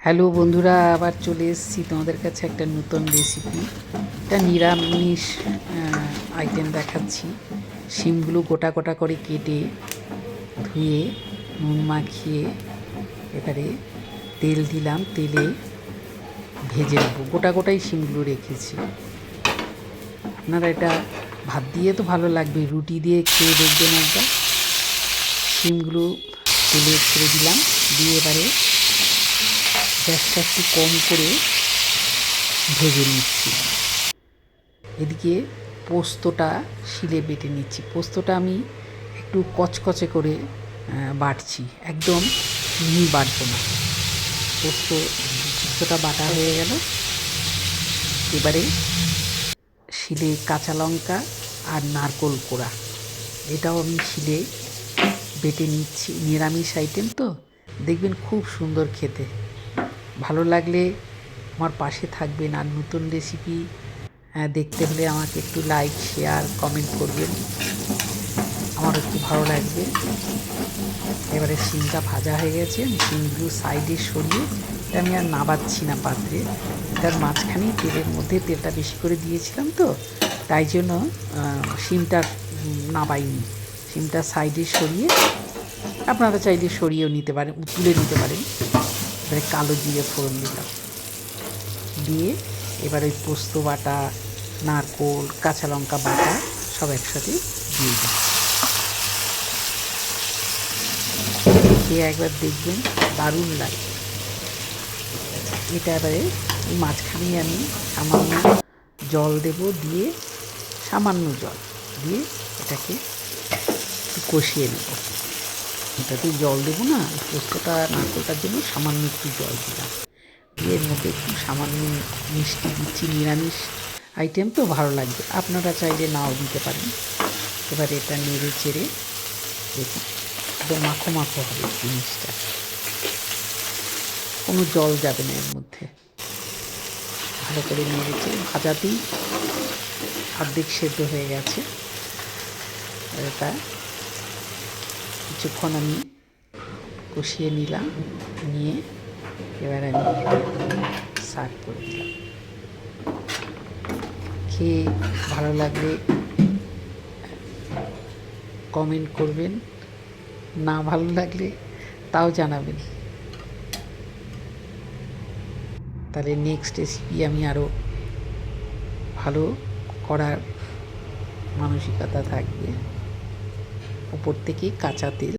Hello বন্ধুরা, আবার চলে এসেছি তোমাদের কাছে একটা নতুন রেসিপি। এটা নিরামিষ আইটেম দেখাচ্ছি। শিমগুলো গোটা গোটা করে কেটে ধুয়ে নুন মাখিয়ে এবারে তেল দিলাম, তেলে ভেজে নেবো। গোটা গোটাই শিমগুলো রেখেছি। আপনারা এটা ভাত দিয়ে তো ভালো লাগবে, রুটি দিয়ে খেয়ে দেখবেন একবার। শিমগুলো তেলে ছেড়ে দিলাম, দিয়ে এবারে গ্যাসটা একটু কম করে ভেজে নিচ্ছি। এদিকে পোস্তটা শিলে বেটে নিচ্ছি। পোস্তটা আমি একটু কচকচে করে বাটছি, একদম মিহি বাটবো না। পোস্তটা বাটা হয়ে গেল। এবারে শিলে কাঁচা লঙ্কা আর নারকোল কোড়া, এটাও আমি শিলে বেটে নিচ্ছি। নিরামিষ আইটেম তো, দেখবেন খুব সুন্দর খেতে। ভালো লাগলে আমার পাশে থাকবেন, আর নতুন রেসিপি দেখতে হলে আমাকে একটু লাইক, শেয়ার, কমেন্ট করবেন, আমার একটু ভালো লাগবে। এবারে শিমটা ভাজা হয়ে গেছে, শিমগুলো সাইডে সরিয়ে আমি আর নাবাচ্ছি না পাত্রে। তার মাঝখানেই তেলের মধ্যে তেলটা বেশি করে দিয়েছিলাম তো, তাই জন্য শিমটা নাবাইনি। শিমটা সাইডে সরিয়ে, আপনারা চাইলে সরিয়েও নিতে পারেন, তুলে নিতে পারেন। এবারে কালো জিরে ফোড়ন দিলাম, দিয়ে এবার ওই পোস্ত বাটা, নারকোল, কাঁচা লঙ্কা বাটা সব একসাথে দিয়ে দিচ্ছি। খেয়ে একবার দেখবেন, দারুণ লাগে এটা। এবারে মাঝখানে আমি সামান্য জল দেব, দিয়ে সামান্য জল দিয়ে এটাকে একটু কষিয়ে নেব। এটাতে জল দেবো না, পোস্তটা নারকোলটার জন্য সামান্য একটু জল দিলাম। দিয়ে এর মধ্যে একটু সামান্য মিষ্টি দিচ্ছি। নিরামিষ আইটেম তো ভালো লাগবে, আপনারা চাইলে নাও দিতে পারেন। এবারে এটা নেড়ে চেড়ে দেখুন, একদম মাখো মাখো হবে জিনিসটা, কোনো জল যাবে না এর মধ্যে। ভালো করে নেড়ে চেড়ে ভাজাতেই অর্ধেক সেদ্ধ হয়ে গেছে। এটা কিছুক্ষণ আমি কষিয়ে নিলাম, নিয়ে এবার আমি সার্ভ করে দিলাম। খেয়ে ভালো লাগলে কমেন্ট করবেন, না ভালো লাগলে তাও জানাবেন। তাহলে নেক্সট রেসিপি আমি আরও ভালো করার মানসিকতা থাকবে। উপর থেকে কাঁচা তেল